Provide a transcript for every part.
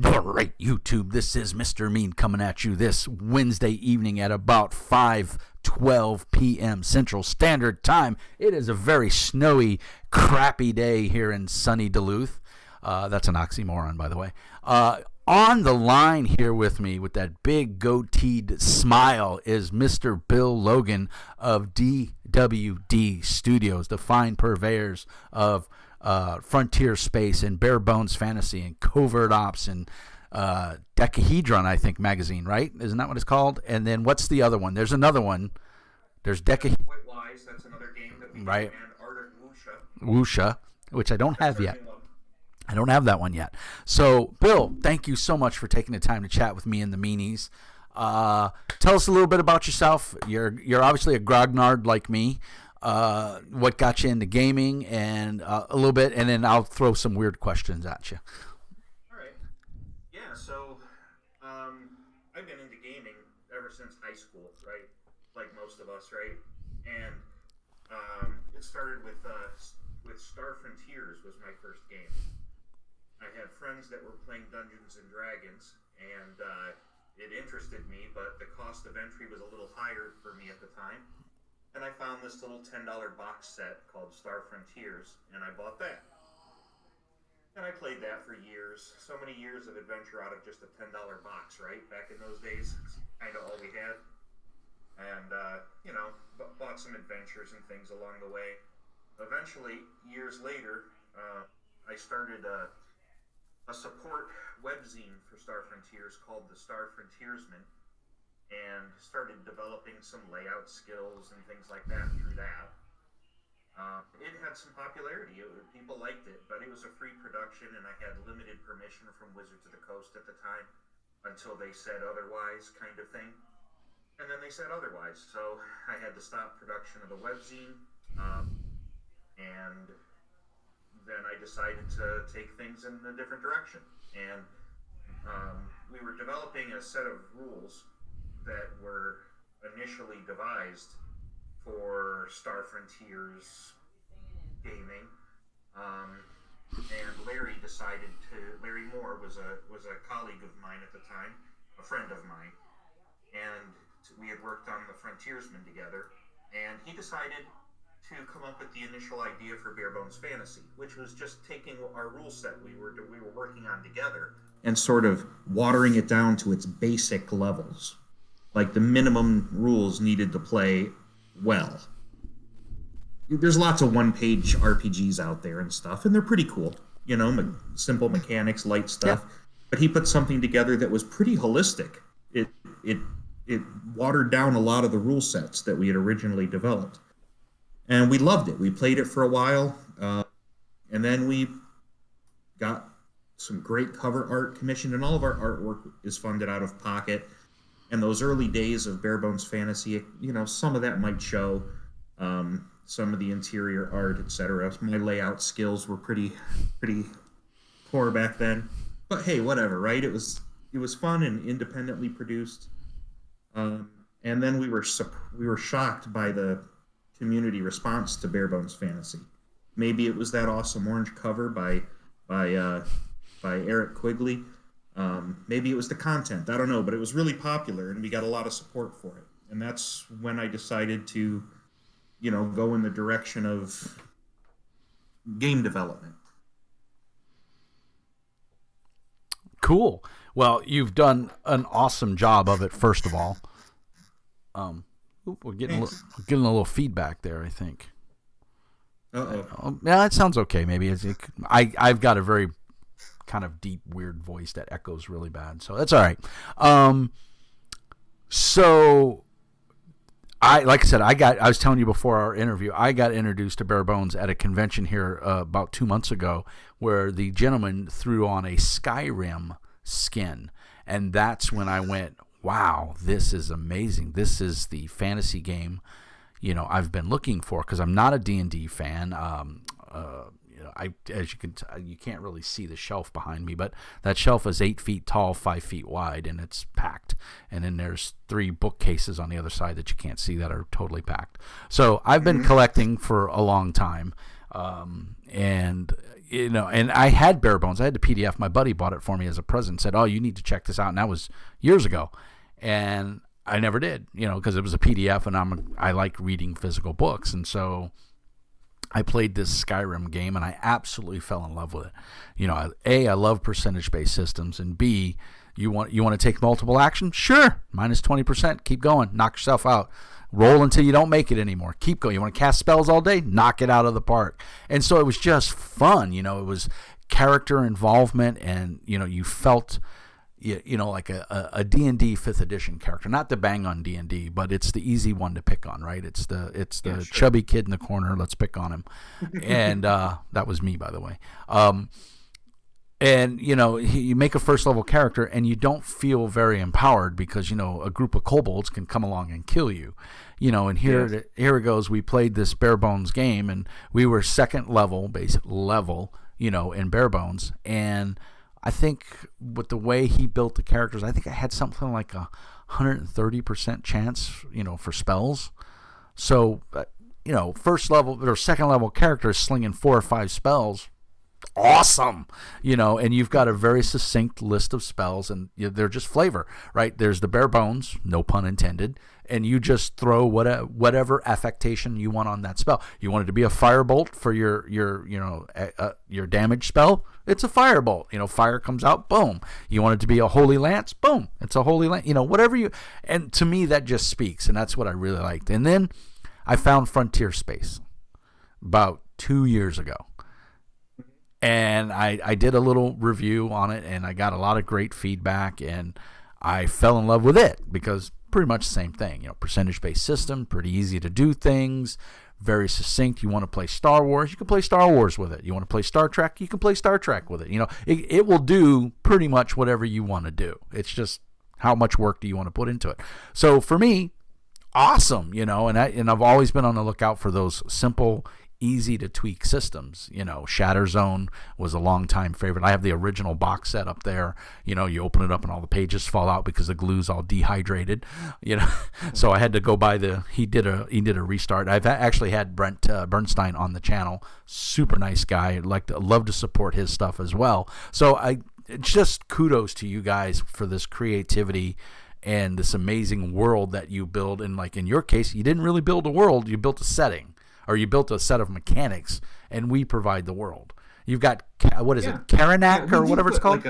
All right, YouTube, this is Mr. Mean coming at you this Wednesday evening at about 5:12 p.m. Central Standard Time. It is a very snowy, crappy day here in sunny Duluth. That's an oxymoron, by the way. On the line here with me with that big goateed smile is Mr. Bill Logan of DWD Studios, the fine purveyors of Frontier Space and Bare Bones Fantasy and Covert Ops and Decahedron, I think, magazine, right? Isn't that what it's called? And then what's the other one? There's another one. There's White Lies, that's another game that we right. And Art of Wusha, which I don't have yet. I don't have that one yet. So, Bill, thank you so much for taking the time to chat with me and the Meanies. Tell us a little bit about yourself. You're obviously a grognard like me. What got you into gaming, and a little bit, and then I'll throw some weird questions at you. All right. Yeah, so I've been into gaming ever since high school, right? Like most of us, right? And it started with Star Frontiers was my first game. I had friends that were playing Dungeons and Dragons, and it interested me, but the cost of entry was a little higher for me at the time. And I found this little $10 box set called Star Frontiers, and I bought that. And I played that for years. So many years of adventure out of just a $10 box, right? Back in those days, it's kind of all we had. And, bought some adventures and things along the way. Eventually, years later, I started a support webzine for Star Frontiers called The Star Frontiersman, and started developing some layout skills and things like that through that. It had some popularity. People liked it, but it was a free production, and I had limited permission from Wizards of the Coast at the time until they said otherwise, kind of thing. And then they said otherwise, so I had to stop production of the webzine, and then I decided to take things in a different direction. And we were developing a set of rules that were initially devised for Star Frontiers gaming, and Larry Moore was a colleague of mine at the time, a friend of mine, and we had worked on the Frontiersman together, and he decided to come up with the initial idea for Bare Bones Fantasy, which was just taking our rule set we were working on together and sort of watering it down to its basic levels. Like the minimum rules needed to play well. There's lots of one-page RPGs out there and stuff, and they're pretty cool. Simple mechanics, light stuff. Yeah. But he put something together that was pretty holistic. It watered down a lot of the rule sets that we had originally developed. And we loved it. We played it for a while, and then we got some great cover art commissioned, and all of our artwork is funded out of pocket. And those early days of Bare Bones Fantasy, some of that might show, some of the interior art, etc. My layout skills were pretty poor back then, but hey, whatever, right? It was fun and independently produced. And then we were shocked by the community response to Bare Bones Fantasy. Maybe it was that awesome orange cover by Eric Quigley. Maybe it was the content. I don't know, but it was really popular, and we got a lot of support for it. And that's when I decided to, go in the direction of game development. Cool. Well, you've done an awesome job of it, first of all. We're getting a little feedback there, I think. Uh-oh. Yeah, it sounds okay. Maybe I've got a very kind of deep, weird voice that echoes really bad, so that's all right. So I was telling you before our interview, I got introduced to Bare Bones at a convention here about 2 months ago, where the gentleman threw on a Skyrim skin, and that's when I went, wow, this is amazing. This is the fantasy game I've been looking for, because I'm not a D&D fan. As you can't really see the shelf behind me, but that shelf is 8 feet tall, 5 feet wide, and it's packed. And then there's 3 bookcases on the other side that you can't see that are totally packed. So I've been collecting for a long time, and and I had Bare Bones. I had the PDF. My buddy bought it for me as a present. Said, "Oh, you need to check this out." And that was years ago, and I never did. Because it was a PDF, and I like reading physical books, and so I played this Skyrim game, and I absolutely fell in love with it. A, I love percentage-based systems, and B, you want to take multiple action? Sure, minus 20%. Keep going. Knock yourself out. Roll until you don't make it anymore. Keep going. You want to cast spells all day? Knock it out of the park. And so it was just fun. It was character involvement, and you felt like a D&D 5th edition character. Not to bang on D&D, but it's the easy one to pick on, right? It's the chubby kid in the corner. Let's pick on him. And that was me, by the way. And, you make a first level character and you don't feel very empowered because, a group of kobolds can come along and kill you. And here it goes. We played this Bare Bones game and we were second level, basic level, in Bare Bones. And I think with the way he built the characters, I think I had something like 130% chance, for spells. So, first level or second level characters slinging 4 or 5 spells. Awesome, and you've got a very succinct list of spells, and they're just flavor, right? There's the bare bones, no pun intended, and you just throw whatever affectation you want on that spell. You want it to be a firebolt for your damage spell, it's a firebolt. Fire comes out, boom. You want it to be a holy lance, boom, it's a holy lance. Whatever you, and to me that just speaks, and that's what I really liked. And then I found Frontier Space about 2 years ago. And I did a little review on it, and I got a lot of great feedback, and I fell in love with it because pretty much the same thing. Percentage-based system, pretty easy to do things, very succinct. You want to play Star Wars, you can play Star Wars with it. You want to play Star Trek, you can play Star Trek with it. It will do pretty much whatever you want to do. It's just how much work do you want to put into it. So for me, awesome, and I've always been on the lookout for those simple, easy to tweak systems. Shatter Zone was a long time favorite. I have the original box set up there. You open it up and all the pages fall out because the glue's all dehydrated. So I had to go by he did a restart. I've actually had Brent Bernstein on the channel. Super nice guy. Love to support his stuff as well. So just kudos to you guys for this creativity and this amazing world that you build. And in your case, you didn't really build a world, you built a setting. Or you built a set of mechanics, and we provide the world. You've got, what is it, Karanak or whatever it's called?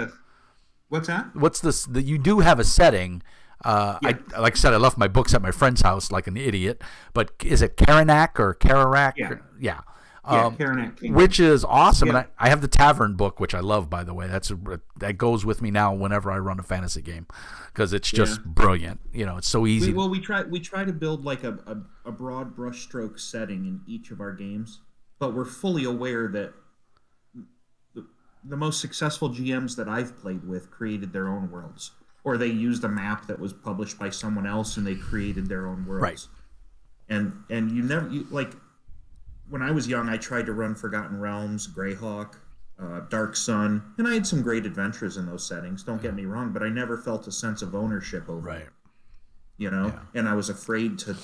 What's that? What's this? You do have a setting. Like I said, I left my books at my friend's house like an idiot. But is it Karanak or Kararak? Yeah. Karanak. Which is awesome. Yeah. And I have the Tavern book, which I love, by the way. That goes with me now whenever I run a fantasy game because it's just brilliant. It's so easy. We try to build like a broad brushstroke setting in each of our games, but we're fully aware that the most successful GMs that I've played with created their own worlds, or they used a map that was published by someone else and they created their own worlds. Right. And when I was young, I tried to run Forgotten Realms, Greyhawk, Dark Sun, and I had some great adventures in those settings. Don't get me wrong, but I never felt a sense of ownership over it. And I was afraid to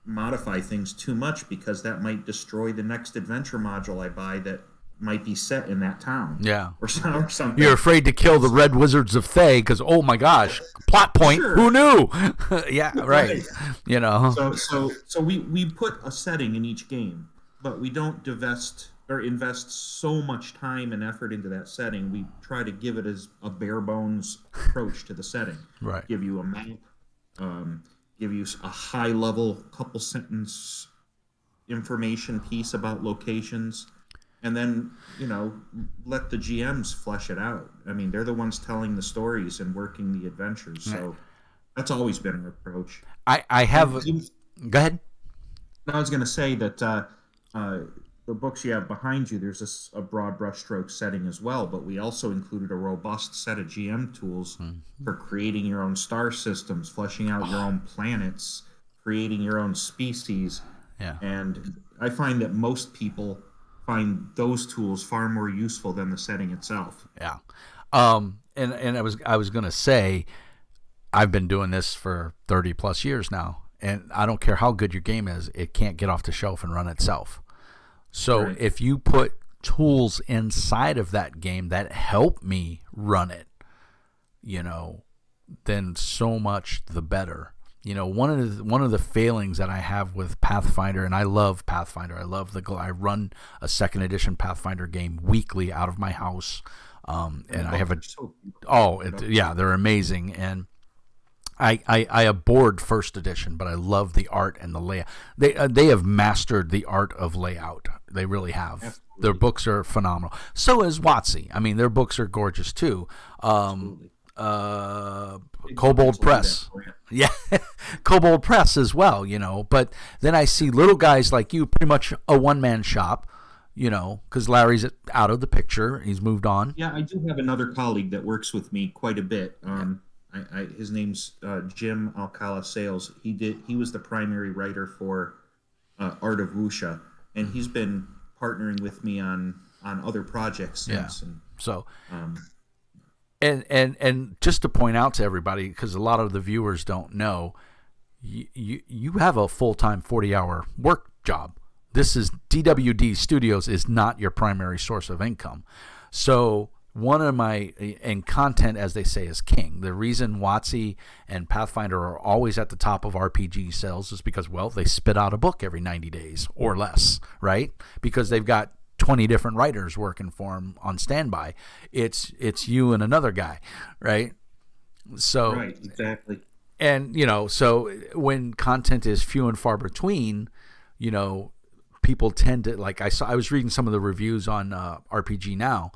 modify things too much because that might destroy the next adventure module I buy that might be set in that town. Yeah. Or something. You're afraid to kill the Red Wizards of Thay because, oh my gosh, plot point, who knew? Yeah, right. So we put a setting in each game, but we don't divest or invest so much time and effort into that setting. We try to give it as a bare bones approach to the setting. Right. Give you a map, give you a high level couple sentence information piece about locations, and then let the GMs flesh it out. I mean, they're the ones telling the stories and working the adventures. So that's always been our approach. I have. Go ahead. I was going to say that. The books you have behind you, there's a broad brushstroke setting as well, but we also included a robust set of GM tools for creating your own star systems, fleshing out your own planets, creating your own species. Yeah. And I find that most people find those tools far more useful than the setting itself. Yeah. And I was going to say, I've been doing this for 30 plus years now, and I don't care how good your game is, it can't get off the shelf and run itself. So if you put tools inside of that game that help me run it, then so much the better. One of the failings that I have with Pathfinder, and I love Pathfinder. I run a second edition Pathfinder game weekly out of my house, and I have they're amazing. And I abhorred first edition, but I love the art and the layout. They have mastered the art of layout. They really have. Absolutely. Their books are phenomenal. So is WotC. I mean, their books are gorgeous too. Kobold Press. Yeah, Kobold Press as well, But then I see little guys like you, pretty much a one-man shop, because Larry's out of the picture. He's moved on. Yeah, I do have another colleague that works with me quite a bit. His name's Jim Alcala Sales. He was the primary writer for Art of Wuxia, and he's been partnering with me on other projects since. Yeah. So, and just to point out to everybody, because a lot of the viewers don't know, you have a full-time 40-hour work job. This is DWD Studios is not your primary source of income. So and content, as they say, is king. The reason WotC and Pathfinder are always at the top of RPG sales is because, they spit out a book every 90 days or less, right? Because they've got 20 different writers working for them on standby. It's you and another guy, right? So right, exactly. And so when content is few and far between, people tend to, like I was reading some of the reviews on RPG Now,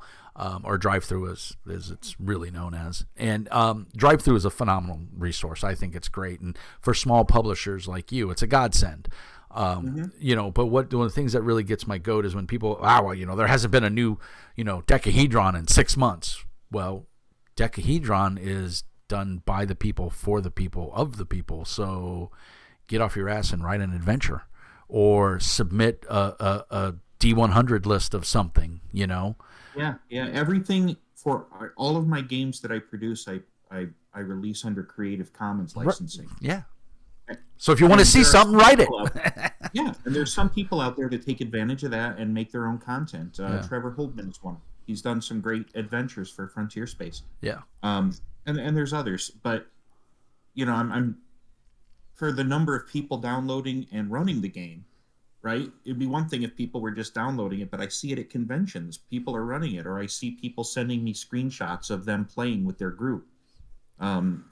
or Drive-Thru as it's really known as. And Drive-Thru is a phenomenal resource. I think it's great. And for small publishers like you, it's a godsend. But one of the things that really gets my goat is when people, there hasn't been a new, Decahedron in 6 months. Well, Decahedron is done by the people, for the people, of the people. So get off your ass and write an adventure or submit a D100 list of something, Yeah. Everything for all of my games that I produce, I release under Creative Commons licensing. Yeah. So if you want to see something, write it. Yeah, and there's some people out there that take advantage of that and make their own content. Trevor Holdman is one. He's done some great adventures for Frontier Space. Yeah. And there's others, but I'm for the number of people downloading and running the game. Right? It'd be one thing if people were just downloading it, but I see it at conventions. People are running it, or I see people sending me screenshots of them playing with their group. I'm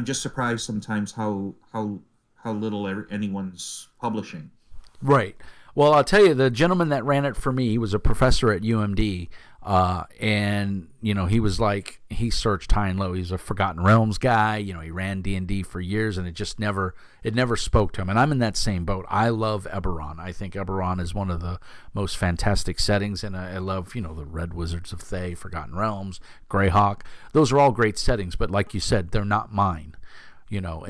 just surprised sometimes how little anyone's publishing. Right. Well, I'll tell you, the gentleman that ran it for me, he was a professor at UMD, and he was like, he searched high and low. He's a Forgotten Realms guy. He ran D&D for years, and it never spoke to him. And I'm in that same boat. I love Eberron. I think Eberron is one of the most fantastic settings, and I love the Red Wizards of Thay, Forgotten Realms, Greyhawk. Those are all great settings, but like you said, they're not mine.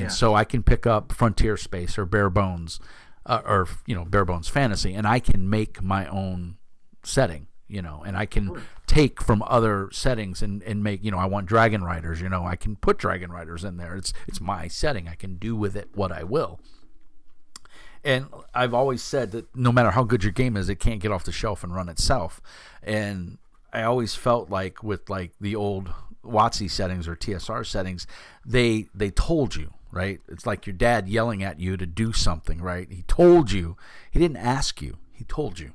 So I can pick up Frontier Space or Bare Bones, or Bare Bones Fantasy, and I can make my own setting. And I can take from other settings and make, I want Dragon Riders, I can put Dragon Riders in there. It's my setting. I can do with it what I will. And I've always said that no matter how good your game is, it can't get off the shelf and run itself. And I always felt like with like the old WotC settings or TSR settings, they told you, right? It's like your dad yelling at you to do something, right? He told you. He didn't ask you. He told you,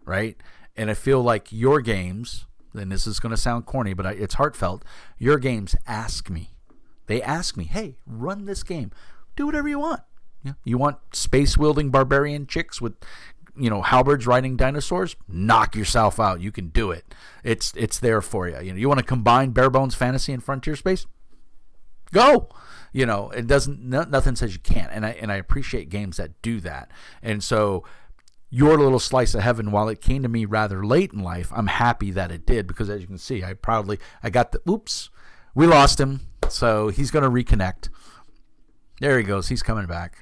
right? And I feel like your games, and this is going to sound corny, but it's heartfelt, your games ask me. They ask me, hey, run this game. Do whatever you want. You want space-wielding barbarian chicks with, halberds riding dinosaurs? Knock yourself out. You can do it. It's there for you. You want to combine Bare Bones Fantasy and Frontier Space? Go. It doesn't. Nothing says you can't. And I appreciate games that do that. And so your little slice of heaven, while it came to me rather late in life, I'm happy that it did, because as you can see, I got we lost him, so he's going to reconnect. There he goes. He's coming back.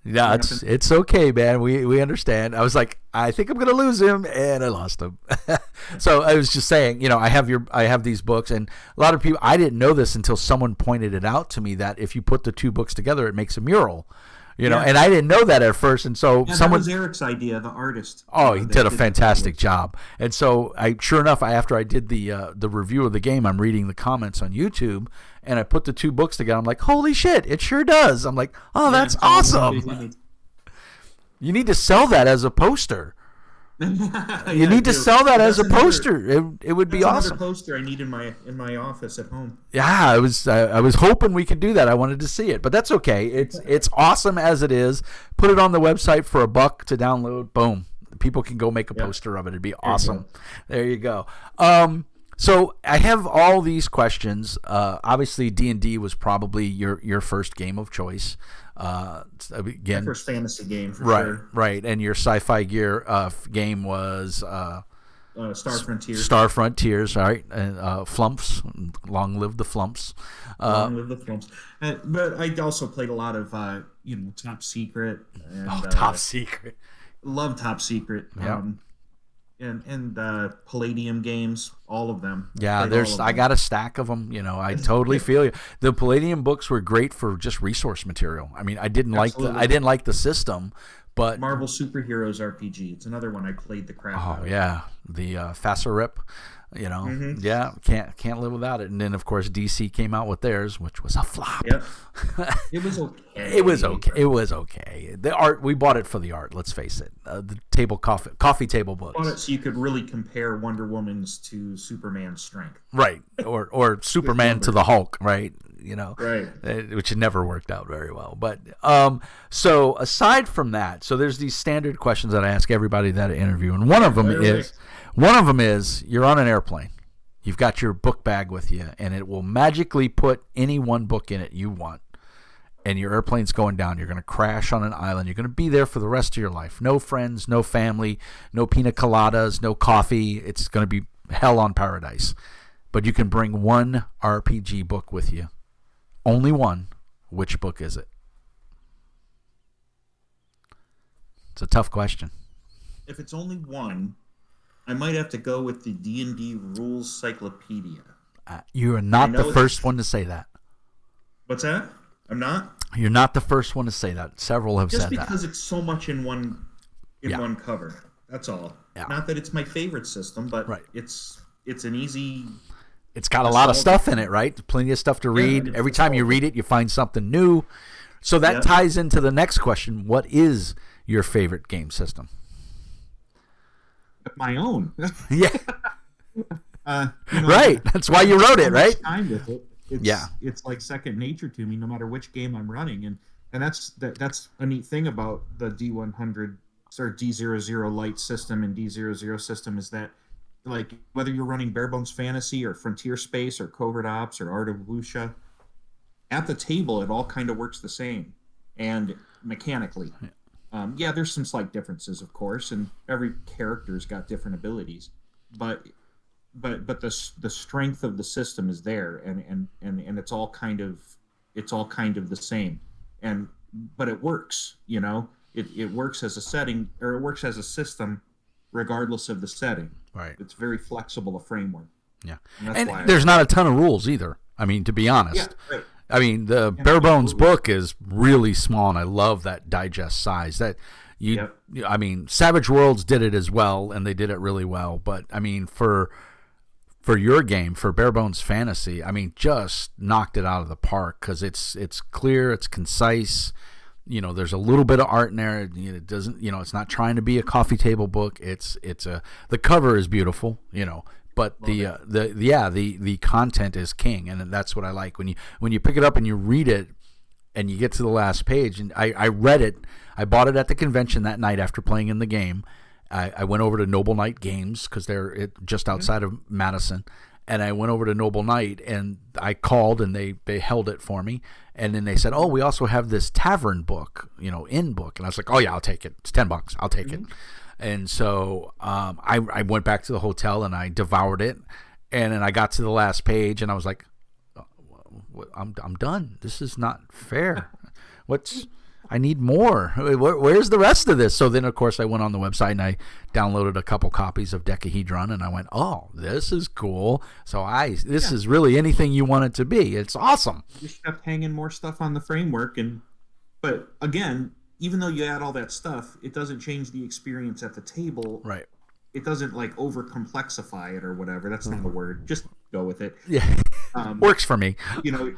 Yeah, it's okay, man. We understand. I was like, I think I'm going to lose him, and I lost him. So I was just saying, I have these books, and a lot of people, I didn't know this until someone pointed it out to me, that if you put the two books together, it makes a mural. And I didn't know that at first. And so that was Eric's idea, the artist. Oh, he did a fantastic job. And so sure enough, after I did the review of the game, I'm reading the comments on YouTube, and I put the two books together. I'm like, holy shit, it sure does. I'm like, oh, that's awesome. You need to sell that as a poster. You need to sell that as a poster. It would be awesome. Another poster I need in my office at home. Yeah, I was hoping we could do that. I wanted to see it, but that's okay. It's awesome as it is. Put it on the website for $1 to download. Boom, people can go make a poster of it. It'd be awesome. There you go. So I have all these questions. Obviously, D&D was probably your first game of choice. Again, my first fantasy game, for sure. Right. And your sci-fi gear game was Star Frontiers. Star Frontiers, all right. And Flumps, long live the Flumps. Long live the Flumps. But I also played a lot of Top Secret. And, Top Secret. Love Top Secret. Yeah. And Palladium games, all of them. Yeah, I got a stack of them. I totally feel you. The Palladium books were great for just resource material. I mean, I didn't like the system, but Marvel Superheroes RPG. It's another one I played the crap out of. Oh yeah, the Fasarip. Yeah, can't live without it. And then of course DC came out with theirs, which was a flop. Yep. It was okay. It was okay. The art, we bought it for the art. Let's face it. The coffee table books. Bought it so you could really compare Wonder Woman's to Superman's strength. Right, or Superman to the Hulk. Right. Right. Which never worked out very well. But so aside from that, so there's these standard questions that I ask everybody that I interview, and one of them is you're on an airplane. You've got your book bag with you, and it will magically put any one book in it you want. And your airplane's going down. You're going to crash on an island. You're going to be there for the rest of your life. No friends, no family, no pina coladas, no coffee. It's going to be hell on paradise. But you can bring one RPG book with you. Only one. Which book is it? It's a tough question. If it's only one, I might have to go with the D&D Rules Cyclopedia. You are not the first one to say that. What's that? I'm not? You're not the first one to say that. Several have said that. Just because it's so much in one cover. That's all. Yeah. Not that it's my favorite system, but it's an easy... It's got a lot of stuff in it, right? Plenty of stuff to read. Yeah, every time you read it, you find something new. So that ties into the next question. What is your favorite game system? My own. Yeah. Right. That's why you wrote it, right? Time with it. It's like second nature to me, no matter which game I'm running, and that's a neat thing about the D100 or D00 Lite system and D00 system is that, like, whether you're running Bare Bones Fantasy or Frontier Space or Covert Ops or Art of Wuxia, at the table it all kind of works the same, and mechanically. There's some slight differences, of course, and every character's got different abilities, but the strength of the system is there, and it's all kind of the same, but it works. It works as a setting, or it works as a system, regardless of the setting. Right. It's very flexible, a framework. Yeah, and there's not a ton of rules either. I mean, to be honest. Yeah, right. I mean, the Bare Bones book is really small, and I love that digest size. I mean, Savage Worlds did it as well, and they did it really well. But I mean, for your game, for Bare Bones Fantasy, I mean, just knocked it out of the park because it's clear, it's concise. There's a little bit of art in there. It doesn't, it's not trying to be a coffee table book. The cover is beautiful, but the content is king, and that's what I like when you pick it up and you read it and you get to the last page. And I read it. I bought it at the convention that night after playing in the game. I went over to Noble Knight Games because they're just outside of Madison, and I went over to Noble Knight and I called and they held it for me. And then they said, "Oh, we also have this tavern book, inn book." And I was like, "Oh yeah, I'll take it. It's $10. I'll take it." And so I went back to the hotel and I devoured it. And then I got to the last page and I was like, I'm done. This is not fair. I need more. Where's the rest of this? So then, of course, I went on the website and I downloaded a couple copies of Decahedron, and I went, "Oh, this is cool." So this is really anything you want it to be. It's awesome. You just kept hanging more stuff on the framework, and But again, even though you add all that stuff, it doesn't change the experience at the table. Right. It doesn't like over complexify it or whatever. That's not a word. Just go with it. Yeah. Works for me. You know,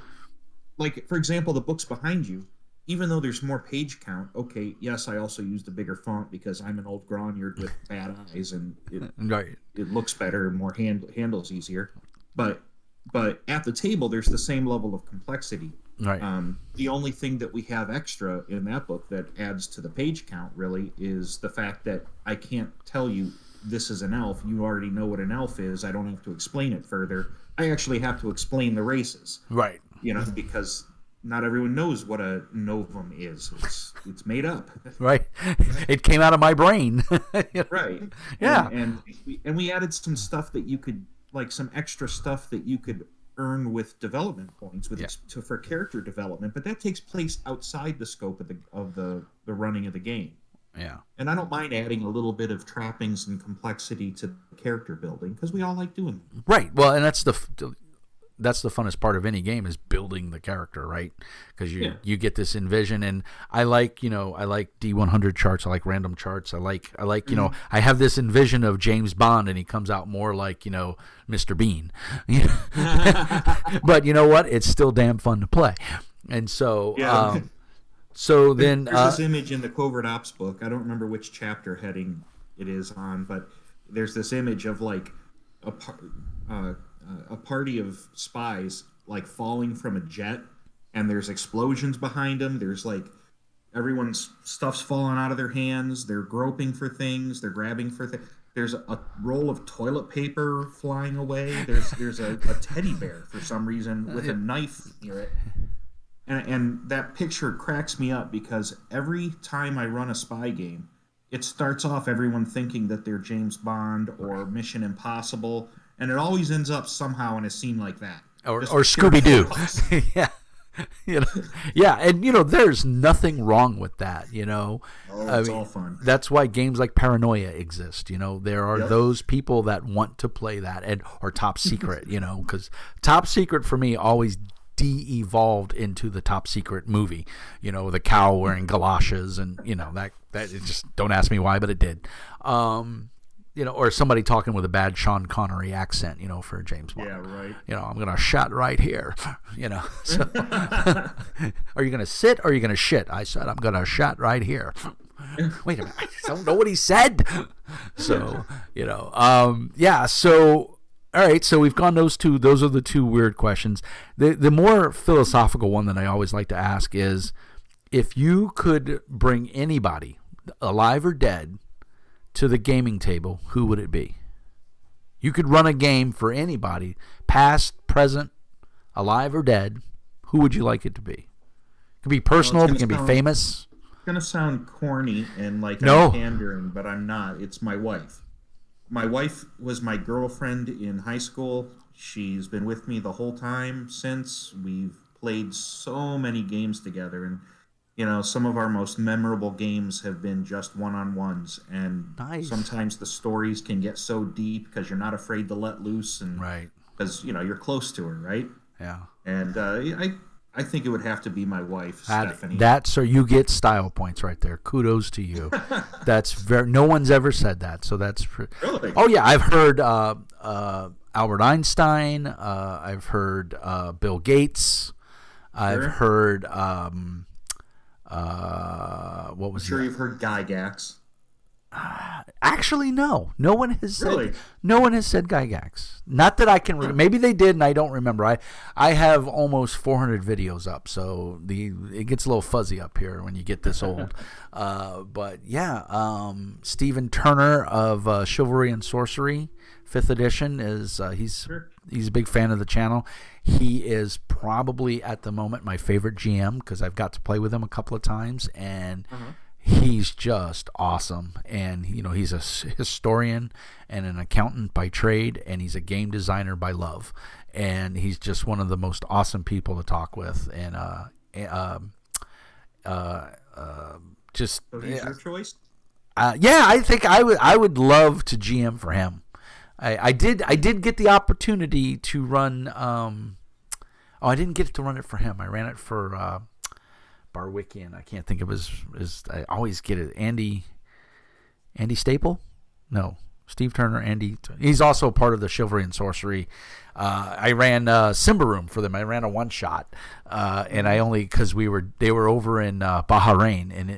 like for example, the books behind you, even though there's more page count, okay, yes, I also used a bigger font because I'm an old Gronyard with bad eyes and it looks better and more handles easier. But at the table, there's the same level of complexity. Right. The only thing that we have extra in that book that adds to the page count really is the fact that I can't tell you this is an elf. You already know what an elf is. I don't have to explain it further. I actually have to explain the races. Right. You know, because not everyone knows what a novum is. It's made up. Right. It came out of my brain. Right. Yeah. And we added some stuff that you could, like some extra stuff that you could earn with development points for character development, but that takes place outside the scope of the running of the game. Yeah. And I don't mind adding a little bit of trappings and complexity to character building because we all like doing it. Right. Well, and that's the funnest part of any game is building the character, right? Because you get this envision, and I like D100 charts. I like random charts. I like I have this envision of James Bond, and he comes out more like Mr. Bean. But you know what? It's still damn fun to play, and so so then there's this image in the Covert Ops book. I don't remember which chapter heading it is on, but there's this image of like a party of spies like falling from a jet, and there's explosions behind them. There's like everyone's stuff's falling out of their hands. They're groping for things. They're grabbing for things. There's a roll of toilet paper flying away. There's a teddy bear for some reason with a knife near it. And that picture cracks me up because every time I run a spy game, it starts off everyone thinking that they're James Bond or Mission Impossible, and it always ends up somehow in a scene like that. Or Scooby-Doo. Yeah. Yeah, and there's nothing wrong with that, it's all fun. That's why games like Paranoia exist. There are those people that want to play that, or Top Secret, because Top Secret for me always de-evolved into the Top Secret movie, the cow wearing galoshes, and that it just, don't ask me why, but it did. Or somebody talking with a bad Sean Connery accent, for James Bond. Yeah, right. I'm going to shot right here, So, are you going to sit or are you going to shit? I said, I'm going to shot right here. Wait a minute. I don't know what he said. So, so, all right. So we've gone those two. Those are the two weird questions. The more philosophical one that I always like to ask is, if you could bring anybody, alive or dead, to the gaming table, who would it be? You could run a game for anybody, past, present, alive or dead. Who would you like it to be? It can be personal. It can be famous. It's going to sound corny and like I'm pandering, but I'm not. It's my wife. My wife was my girlfriend in high school. She's been with me the whole time since. We've played so many games together, and some of our most memorable games have been just one-on-ones, and sometimes the stories can get so deep because you're not afraid to let loose, and because you're close to her, right? Yeah. And I think it would have to be my wife, Stephanie. So you get style points right there. Kudos to you. That's no one's ever said that, so that's really. Oh yeah, I've heard Albert Einstein. I've heard Bill Gates. I've heard. What was? I'm sure you've heard Gygax. Actually, no. No one has said. Really? No one has said Gygax. Not that I can. Maybe they did, and I don't remember. I have almost 400 videos up, so it gets a little fuzzy up here when you get this old. But yeah, Stephen Turner of Chivalry and Sorcery, 5th edition is he's a big fan of the channel. He is probably at the moment my favorite GM because I've got to play with him a couple of times, and he's just awesome. And he's a historian and an accountant by trade, and he's a game designer by love, and he's just one of the most awesome people to talk with. And just so he's your choice. Yeah, I think I would love to GM for him. I did get the opportunity to run. I didn't get to run it for him. I ran it for Barwickian. I can't think of his. I always get it. Andy Staple? No. Steve Turner, Andy. He's also part of the Chivalry and Sorcery. I ran Simba Room for them. I ran a one shot, and I only because they were over in Bahrain in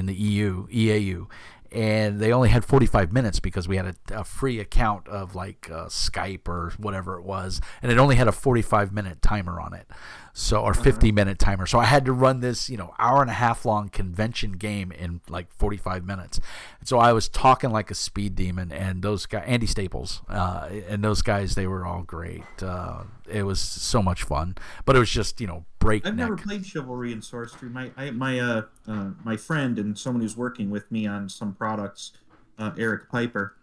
the EAU, and they only had 45 minutes because we had a free account of like Skype or whatever it was, and it only had a 45-minute timer on it. So, or 50-minute timer. So I had to run this, hour and a half long convention game in like 45 minutes. And so I was talking like a speed demon, and those guys, Andy Staples, and those guys, they were all great. It was so much fun, but it was just, breakneck. I've never played Chivalry and Sorcery. My friend and someone who's working with me on some products, Eric Piper,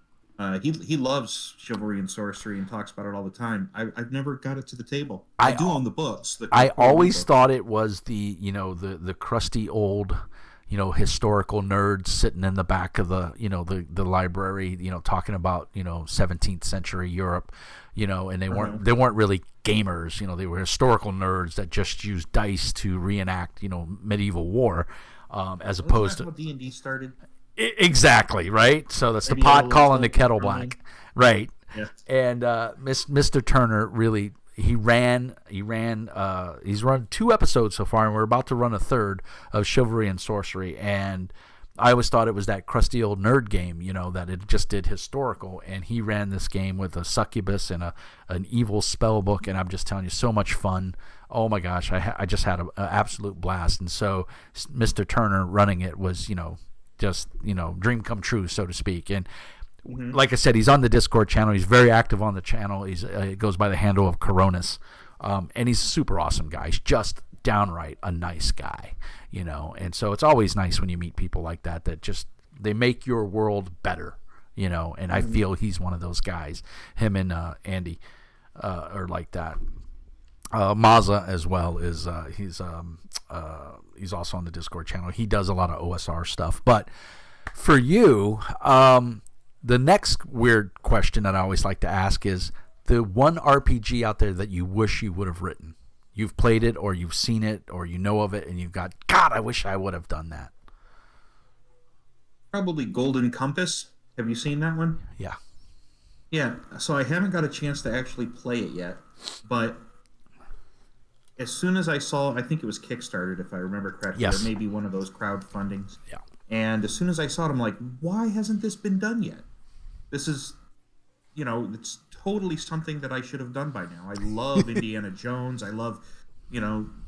he loves Chivalry and Sorcery and talks about it all the time. I've never got it to the table. I do own the books. I always thought it was the crusty old, historical nerds sitting in the back of the library, talking about 17th century Europe, and they weren't really gamers. They were historical nerds that just used dice to reenact medieval war, as opposed to how D&D started. Exactly, right? So that's the pot calling the kettle black. Right. Yes. And Mr. Turner really he's run 2 episodes so far, and we're about to run a third of Chivalry and Sorcery. And I always thought it was that crusty old nerd game, that it just did historical, and he ran this game with a succubus and an evil spell book, and I'm just telling you, so much fun. Oh my gosh, I just had an absolute blast. And so Mr. Turner running it was, just dream come true, so to speak. And like I said, he's on the Discord channel. He's very active on the channel. He goes by the handle of Coronis, and he's a super awesome guy. He's just downright a nice guy, and so it's always nice when you meet people like that just they make your world better, and I feel he's one of those guys. Him and Andy are like that. Mazza as well is he's also on the Discord channel. He does a lot of OSR stuff. But for you, the next weird question that I always like to ask is the one RPG out there that you wish you would have written. You've played it, or you've seen it, or you know of it, and you've got, God, I wish I would have done that. Probably Golden Compass. Have you seen that one? Yeah. Yeah. So I haven't got a chance to actually play it yet, but as soon as I saw, I think it was Kickstarted, if I remember correctly, yes, or maybe one of those crowdfundings. Yeah. And as soon as I saw it, I'm like, why hasn't this been done yet? This is, it's totally something that I should have done by now. I love Indiana Jones. I love,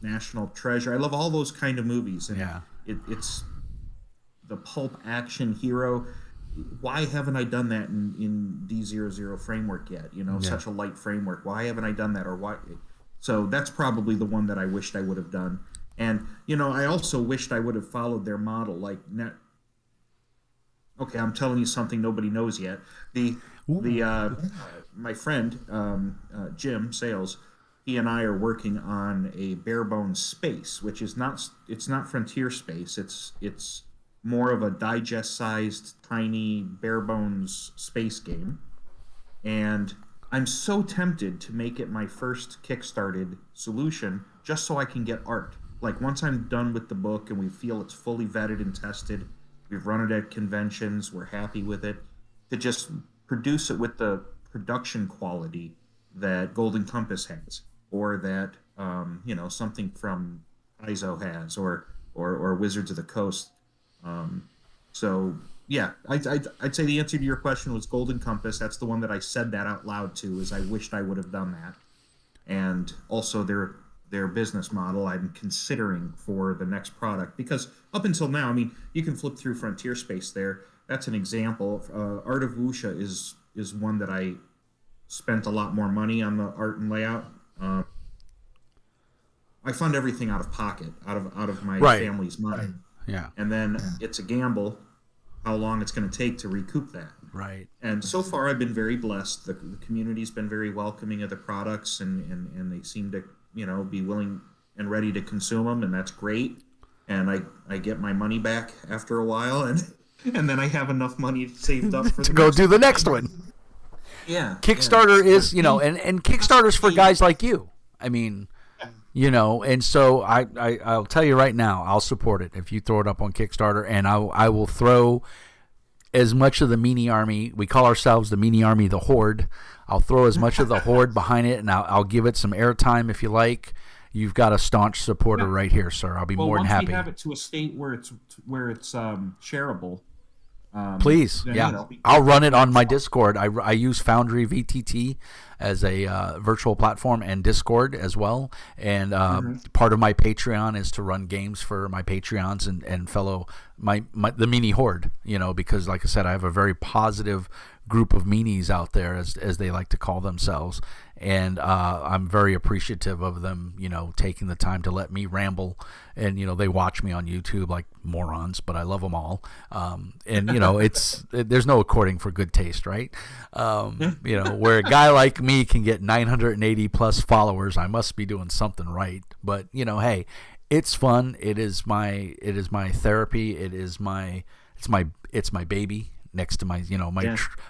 National Treasure. I love all those kind of movies. And yeah. It's the pulp action hero. Why haven't I done that in D00 framework yet? Such a light framework. Why haven't I done that? Or why? So that's probably the one that I wished I would have done. And, I also wished I would have followed their model. Okay, I'm telling you something nobody knows yet. My friend, Jim Sales, he and I are working on a bare bones space, which is it's not frontier space. It's more of a digest-sized, tiny, bare bones space game. And I'm so tempted to make it my first Kickstarted solution just so I can get art. Like, once I'm done with the book and we feel it's fully vetted and tested, we've run it at conventions, we're happy with it, to just produce it with the production quality that Golden Compass has, or that, something from Izo has, or Wizards of the Coast. So... yeah, I'd say the answer to your question was Golden Compass. That's the one that I said that out loud to, is I wished I would have done that. And also their business model I'm considering for the next product. Because up until now, you can flip through Frontier Space there. That's an example. Art of Wusha is one that I spent a lot more money on the art and layout. I fund everything out of pocket, out of my family's money. Yeah. And then it's a gamble how long it's going to take to recoup that. Right. And so far, I've been very blessed. The community's been very welcoming of the products, and they seem to, be willing and ready to consume them, and that's great. And I get my money back after a while, and then I have enough money saved up for to go do the next one. Yeah. Kickstarter is, and Kickstarter's for guys like you. And so I'll tell you right now, I'll support it if you throw it up on Kickstarter, and I will throw as much of the Meanie Army. We call ourselves the Meanie Army, the Horde. I'll throw as much of the Horde behind it, and I'll give it some airtime if you like. You've got a staunch supporter right here, sir. I'll be more than happy. Once we have it to a state where it's shareable. Please, I'll run it on my Discord. I use Foundry VTT as a virtual platform and Discord as well. And part of my Patreon is to run games for my Patreons and fellow the Meanie Horde. Because like I said, I have a very positive group of meanies out there, as they like to call themselves. And I'm very appreciative of them, taking the time to let me ramble. And, they watch me on YouTube like morons, but I love them all. There's no according for good taste, right? Where a guy like me can get 980 plus followers, I must be doing something right. But, hey, it's fun. It is my therapy. It's my baby. Next to my,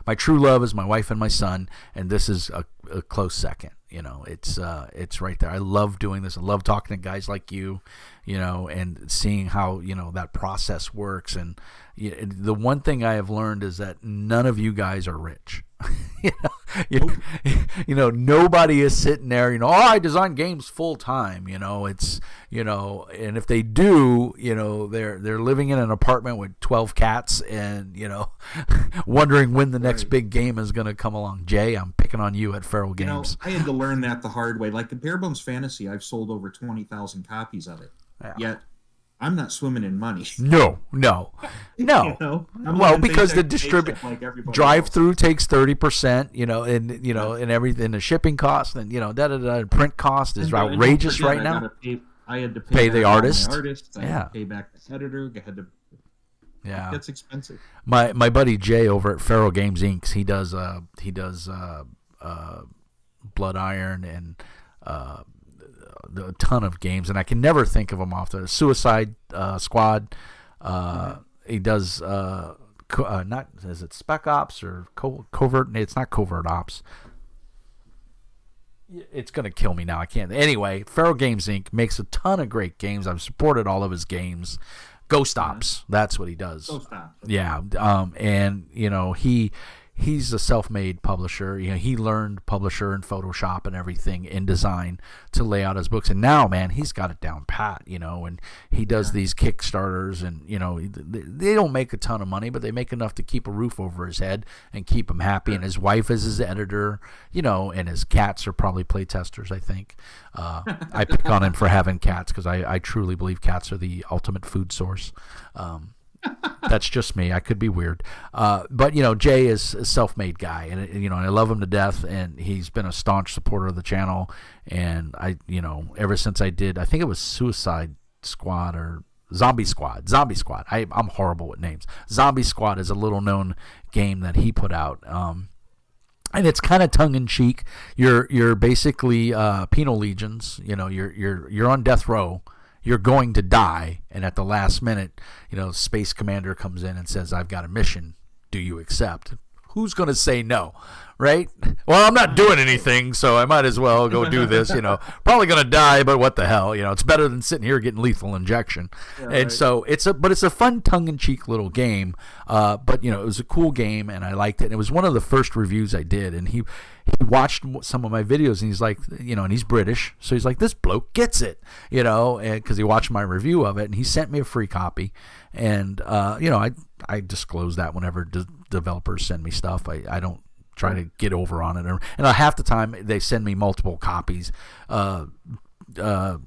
my true love is my wife and my son, and this is a close second. It's right there. I love doing this. I love talking to guys like you, and seeing how that process works. And the one thing I have learned is that none of you guys are rich. Nobody is sitting there. I design games full time. It's and if they do, they're living in an apartment with 12 cats and wondering when the next big game is going to come along. Jay, I'm picking on you at Feral Games. I had to learn that the hard way. Like the Bare Bones Fantasy, I've sold over 20,000 copies of it. Yeah. Yet I'm not swimming in money. No. Well, because the drive-through takes 30%, and everything, the shipping cost, and print cost is outrageous right now. I had to pay the artist. I had to pay back the editor. It gets expensive. My buddy Jay over at Feral Games Inc. He does Blood Iron and a ton of games, and I can never think of them off the Suicide Squad. He does not, is it Spec Ops or Covert? It's not Covert Ops. It's gonna kill me now. I can't. Anyway, Feral Games Inc. makes a ton of great games. I've supported all of his games. Ghost Ops, that's what he does. Ghost Ops. Yeah, and he's a self-made publisher. He learned Publisher and Photoshop and everything in design to lay out his books. And now, man, he's got it down pat, and he does these Kickstarters, and, they don't make a ton of money, but they make enough to keep a roof over his head and keep him happy. And his wife is his editor, and his cats are probably playtesters, I think. I pick on him for having cats because I truly believe cats are the ultimate food source. That's just me. I could be weird. But, Jay is a self-made guy, and I love him to death, and he's been a staunch supporter of the channel. And ever since I think it was Suicide Squad or Zombie Squad. I'm horrible with names. Zombie Squad is a little-known game that he put out. And it's kind of tongue-in-cheek. You're basically penal legions. You're on death row. You're going to die, and at the last minute, Space Commander comes in and says, "I've got a mission. Do you accept?" Who's going to say no, right? Well, I'm not doing anything, so I might as well go do this. Probably going to die, but what the hell? It's better than sitting here getting lethal injection. Yeah, and so it's a fun tongue-in-cheek little game. But it was a cool game, and I liked it. And it was one of the first reviews I did, and he watched some of my videos, and he's like, and he's British, so he's like, this bloke gets it, because he watched my review of it, and he sent me a free copy, and I disclose that whenever developers send me stuff. I don't try to get over on it, and half the time they send me multiple copies.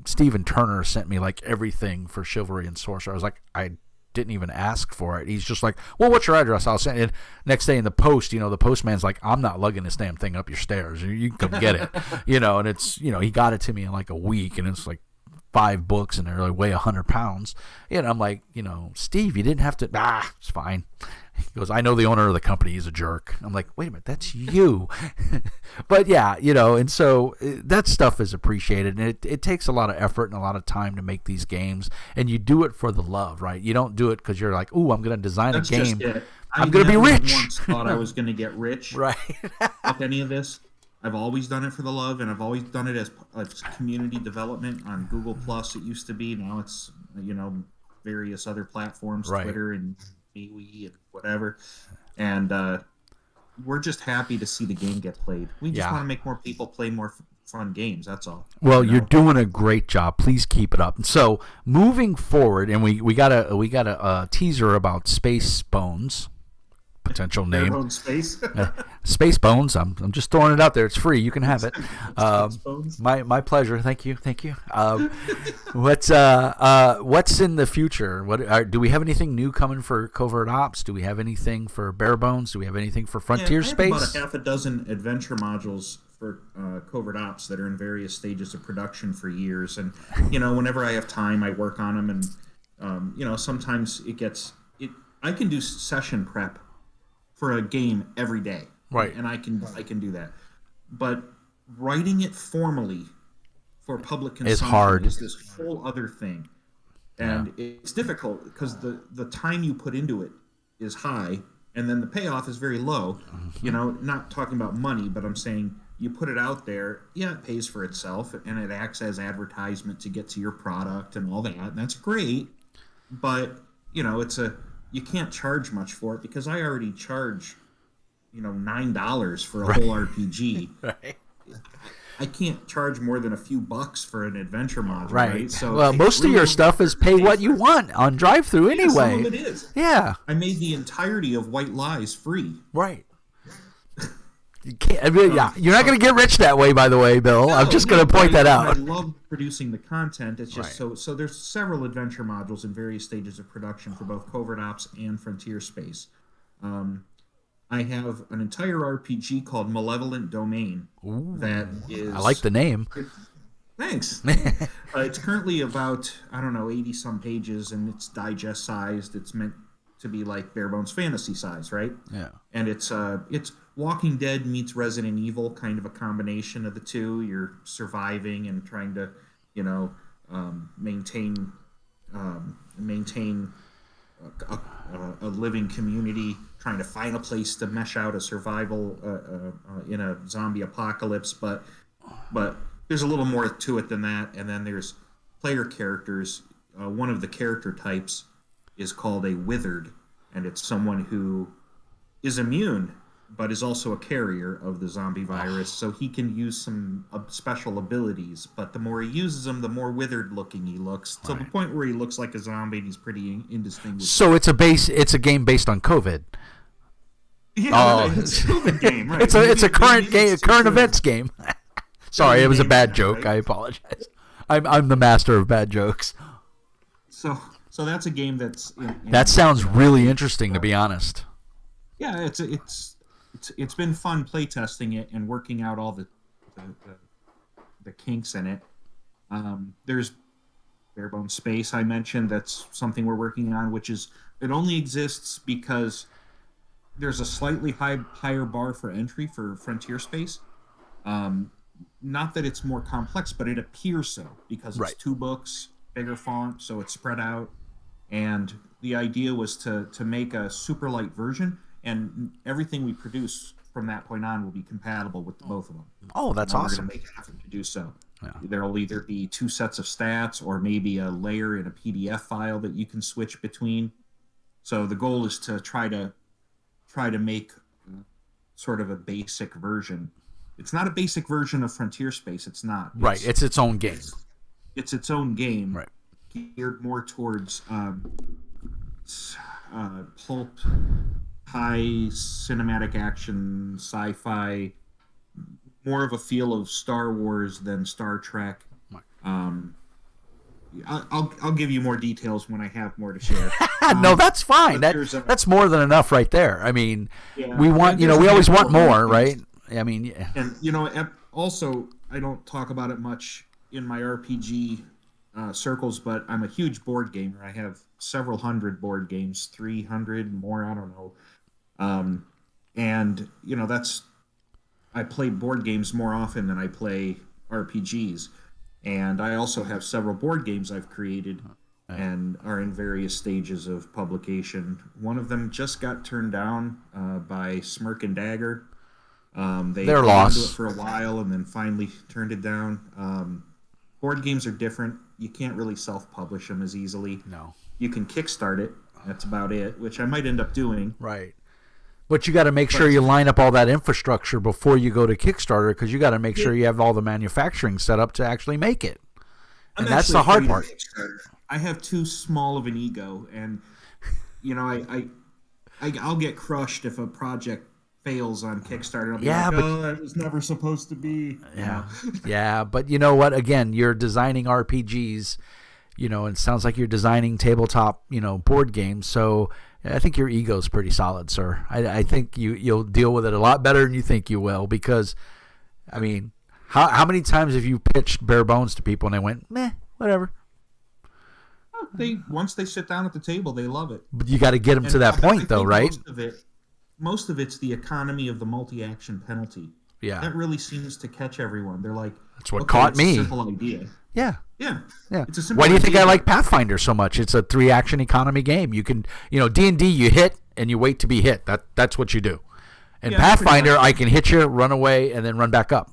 Stephen Turner sent me like everything for Chivalry and Sorcerer. I was like, I didn't even ask for it. He's just like, well, what's your address? I'll send it. Next day in the post, the postman's like, I'm not lugging this damn thing up your stairs. You can come get it. And it's, he got it to me in like a week, and it's like 5 books, and they're like weigh 100 pounds. And I'm like, Steve, you didn't have to. It's fine. He goes, I know the owner of the company. He's a jerk. I'm like, wait a minute, that's you. But yeah, and so that stuff is appreciated, and it takes a lot of effort and a lot of time to make these games, and you do it for the love, right? You don't do it because you're like, ooh, I'm going to design a game. I'm going to be rich. I once thought I was going to get rich. Right. With any of this. I've always done it for the love, and I've always done it as community development on Google Plus. It used to be. Now it's, various other platforms, Right. Twitter and MeWe and whatever. And we're just happy to see the game get played. We just want to make more people play more fun games. That's all. Well, you're doing a great job. Please keep it up. So moving forward, and we got a teaser about Space Bones. Potential name. Space. Space Bones. I'm just throwing it out there. It's free. You can have it. Bones. My pleasure. Thank you. What's in the future? Do we have anything new coming for Covert Ops? Do we have anything for Bare Bones? Do we have anything for Frontier Space? About a half a dozen adventure modules for Covert Ops that are in various stages of production for years. And whenever I have time, I work on them. And sometimes I can do session prep for a game every day, right? And I can do that, but writing it formally for public consumption is hard. Is this whole other thing, and it's difficult because the time you put into it is high, and then the payoff is very low. Not talking about money, but I'm saying you put it out there, it pays for itself, and it acts as advertisement to get to your product and all that, and that's great, but you can't charge much for it because I already charge, $9 for a whole RPG. Right. I can't charge more than a few bucks for an adventure module. Right. So most of your stuff is pay what you want on drive-through anyway. Some of it is. Yeah. I made the entirety of White Lies free. Right. You can't. You're not going to get rich that way, by the way, Bill. No, I'm just going to point that out. I love producing the content. It's just so there's several adventure modules in various stages of production for both Covert Ops and Frontier Space. I have an entire RPG called Malevolent Domain. Ooh, that is. I like the name. Thanks. It's currently about 80 some pages, and it's digest sized. It's meant to be like bare bones fantasy size, right? Yeah. And it's Walking Dead meets Resident Evil, kind of a combination of the two. You're surviving and trying to, maintain a living community, trying to find a place to mesh out a survival in a zombie apocalypse. But there's a little more to it than that. And then there's player characters. One of the character types is called a Withered, and it's someone who is immune but is also a carrier of the zombie virus, so he can use some special abilities. But the more he uses them, the more withered looking he looks, to the point where he looks like a zombie and he's pretty indistinguishable. So it's a game based on COVID. Yeah, it's a COVID game, right? It's a current events game. Sorry, it was a bad joke. Right? I apologize. I'm the master of bad jokes. So that's a game that's that sounds really interesting, to be honest. Yeah, it's been fun playtesting it and working out all the kinks in it. There's Bare Bones Space I mentioned. That's something we're working on, which is it only exists because there's a slightly higher bar for entry for Frontier Space. Not that it's more complex, but it appears so because it's 2 books, bigger font, so it's spread out. And the idea was to make a super light version, and everything we produce from that point on will be compatible with both of them. Oh, that's awesome. We're going to make an effort to do so. Yeah. There'll either be 2 sets of stats or maybe a layer in a PDF file that you can switch between. So the goal is to try to make sort of a basic version. It's not a basic version of Frontier Space. It's not. It's its own game. It's its own game. Right. Geared more towards pulp, high cinematic action, sci-fi, more of a feel of Star Wars than Star Trek. I'll give you more details when I have more to share. No, that's fine. That's more than enough right there. I mean, we want, we always want more, right? I mean, yeah. And also, I don't talk about it much in my RPG circles, but I'm a huge board gamer. I have several hundred board games, 300 more, I don't know. And I play board games more often than I play RPGs. And I also have several board games I've created and are in various stages of publication. One of them just got turned down by Smirk and Dagger. They're held onto lost it for a while and then finally turned it down. Board games are different. You can't really self-publish them as easily. No. You can Kickstart it. That's about it, which I might end up doing. Right. But you got to make sure you line up all that infrastructure before you go to Kickstarter, because you got to make sure you have all the manufacturing set up to actually make it. And that's the hard part. I have too small of an ego, and I'll get crushed if a project fails on Kickstarter. I'll be that was never supposed to be. Yeah. Yeah, but you know what? Again, you're designing RPGs, and it sounds like you're designing tabletop, board games. So I think your ego's pretty solid, sir. I think you'll deal with it a lot better than you think you will, because, I mean, how many times have you pitched Bare Bones to people and they went, meh, whatever? Once they sit down at the table, they love it. But you got to get them to that point, though, right? Most of it's the economy of the multi-action penalty. Yeah. That really seems to catch everyone. They're like, that's what caught me. It's a simple idea. Yeah. Yeah. It's a simple Why do you think I like Pathfinder so much? It's a 3-action economy game. You can, D&D, you hit and you wait to be hit. That's what you do. And Pathfinder, I can hit you, run away, and then run back up.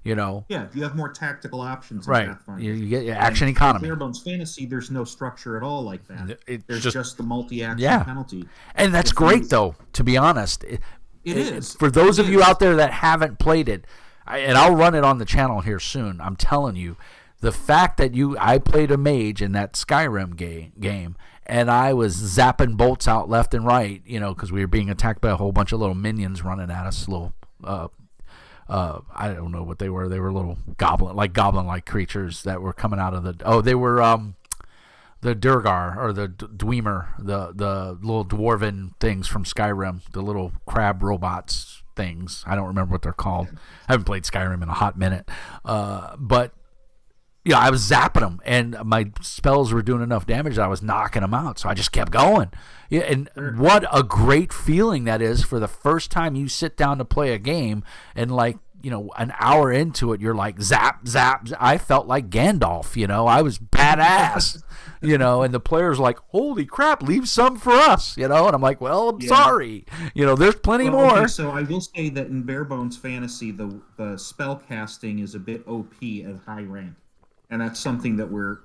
Yeah, you have more tactical options in right. Pathfinder. You get action economy. Bare Bones Fantasy, there's no structure at all like that. There's just the multi-action penalty. And that's great, though, to be honest. It is. For those of you out there that haven't played it, and I'll run it on the channel here soon, I'm telling you, the fact that I played a mage in that Skyrim game, and I was zapping bolts out left and right, because we were being attacked by a whole bunch of little minions running at us, little I don't know what they were. They were little goblin-like creatures that were coming out of they were the Durgar, or the Dwemer, the little dwarven things from Skyrim, the little crab robots things. I don't remember what they're called. I haven't played Skyrim in a hot minute. But I was zapping them, and my spells were doing enough damage that I was knocking them out, so I just kept going. Yeah, and what a great feeling that is for the first time you sit down to play a game, and an hour into it, you're like, zap, zap. I felt like Gandalf, I was badass, and the player's like, holy crap, leave some for us, and I'm like, well, I'm sorry. There's plenty more. Okay, so I will say that in Bare Bones Fantasy, the spell casting is a bit OP at high rank. And that's something that we're,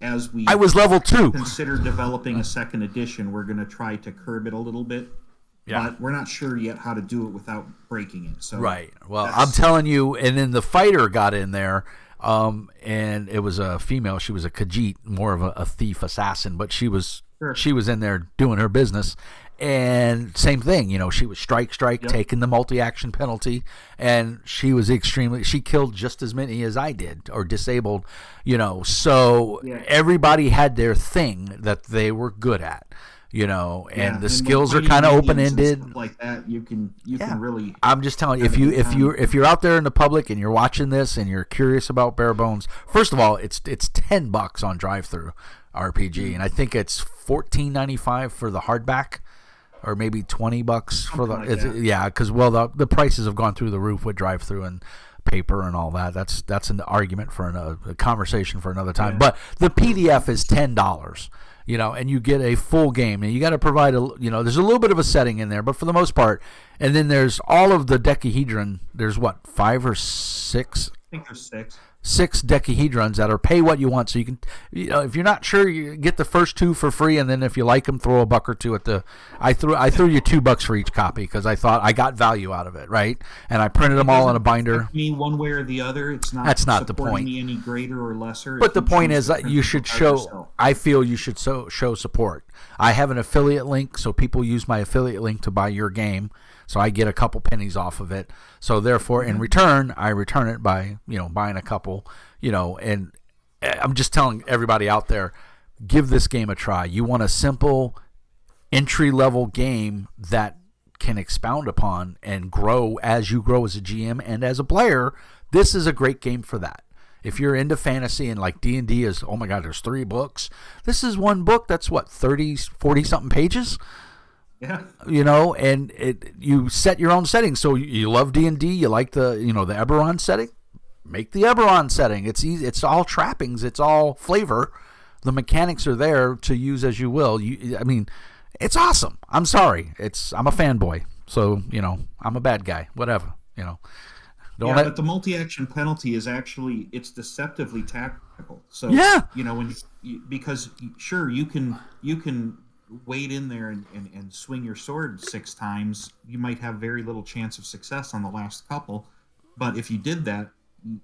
as we I was level 2. Consider developing a second edition, we're going to try to curb it a little bit. Yeah. But we're not sure yet how to do it without breaking it. So right. Well, I'm telling you, and then the fighter got in there, and it was a female. She was a Khajiit, more of a thief assassin, but she was in there doing her business. And same thing, she was strike, taking the multi-action penalty, and she was she killed just as many as I did, or disabled, so everybody had their thing that they were good at, and the skills are kind of open-ended. Like that, you can really. I'm just telling you, if you're out there in the public and you're watching this and you're curious about Bare Bones, first of all, it's $10 on drive-through RPG, and I think it's $14.95 for the hardback. Or maybe $20 for because the prices have gone through the roof with drive-through and paper and all that. That's an argument for a conversation for another time. But the PDF is $10, and you get a full game. And you got to provide there's a little bit of a setting in there, but for the most part, and then there's all of the decahedron. There's 5 or 6? I think there's 6. 6 decahedrons that are pay what you want, so you can, if you're not sure, you get the first 2 for free, and then if you like them, throw $1 or 2 at the. I threw you $2 for each copy because I thought I got value out of it, right? And I printed them all in a binder. Me one way or the other, it's not. That's not the point. Me any greater or lesser. But the point is that you should show. Yourself. I feel you should show support. I have an affiliate link, so people use my affiliate link to buy your game. So I get a couple pennies off of it. So therefore, in return, I return it by, buying a couple, and I'm just telling everybody out there, give this game a try. You want a simple entry-level game that can expound upon and grow as you grow as a GM and as a player. This is a great game for that. If you're into fantasy and like D&D is, oh my God, there's 3 books. This is one book that's 30, 40-something pages. Yeah. And you set your own setting. So you love D&D, you like the Eberron setting, make the Eberron setting. It's easy. It's all trappings. It's all flavor. The mechanics are there to use as you will. It's awesome. I'm sorry. I'm a fanboy. So, I'm a bad guy. Whatever. You know, but the multi-action penalty is actually, it's deceptively tactical. So you know, because sure, you can wade in there and swing your sword 6 times. You might have very little chance of success on the last couple, but if you did that,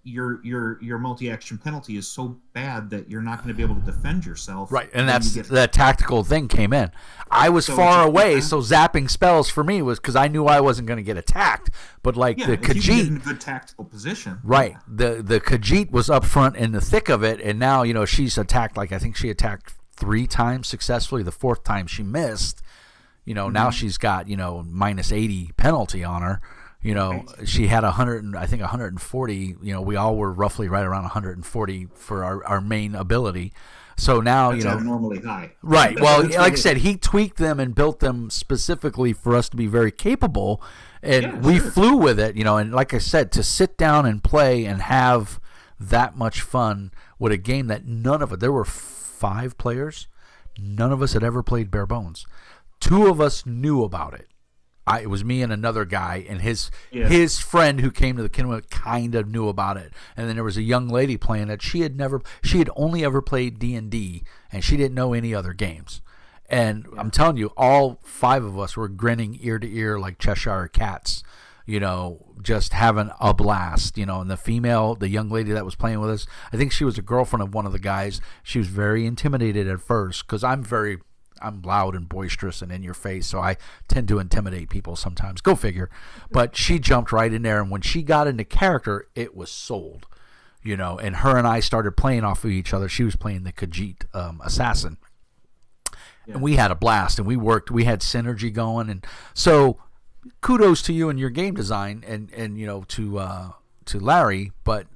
your multi-action penalty is so bad that you're not going to be able to defend yourself. Right, and that's that tactical thing came in. I was far away, so zapping spells for me was because I knew I wasn't going to get attacked. But like the Khajiit, if you get in a good tactical position, right? The Khajiit was up front in the thick of it, and now she's attacked. Like I think she attacked 3 times successfully. The 4th time she missed. Now she's got minus 80 penalty on her. She had 140. We all were roughly right around 140 for our main ability. So now, that's abnormally high. Right. Well, like I said, he tweaked them and built them specifically for us to be very capable, and we flew with it. And like I said, to sit down and play and have that much fun with a game that there were 5 players, none of us had ever played bare bones. 2 of us knew about it. It was me and another guy, and his friend who came to the Kinwood kind of knew about it. And then there was a young lady playing it. She had only ever played D&D, and she didn't know any other games. And I'm telling you, all 5 of us were grinning ear to ear like Cheshire cats, just having a blast. And the young lady that was playing with us, I think she was a girlfriend of one of the guys. She was very intimidated at first because I'm loud and boisterous and in your face, so I tend to intimidate people sometimes. Go figure. But she jumped right in there, and when she got into character, it was sold. And her and I started playing off of each other. She was playing the Khajiit assassin. Yeah. And we had a blast, and we had synergy going. And so kudos to you and your game design and to Larry, but